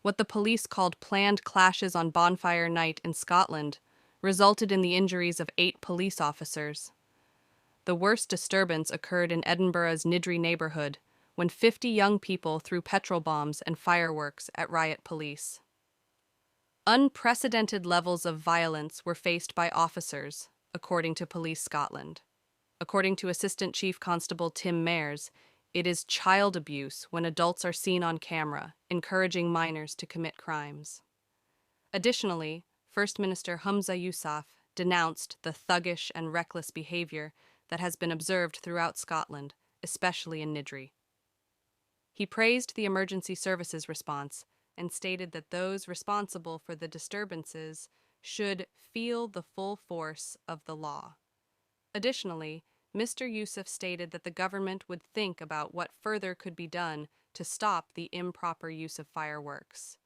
What the police called planned clashes on Bonfire Night in Scotland resulted in the injuries of 8 police officers. The worst disturbance occurred in Edinburgh's Niddry neighbourhood, when 50 young people threw petrol bombs and fireworks at riot police. Unprecedented levels of violence were faced by officers, according to Police Scotland. According to Assistant Chief Constable Tim Mayers, it is child abuse when adults are seen on camera, encouraging minors to commit crimes. Additionally, First Minister Humza Yousaf denounced the thuggish and reckless behavior that has been observed throughout Scotland, especially in Niddry. He praised the emergency services response and stated that those responsible for the disturbances should feel the full force of the law. Additionally, Mr. Yousaf stated that the government would think about what further could be done to stop the improper use of fireworks.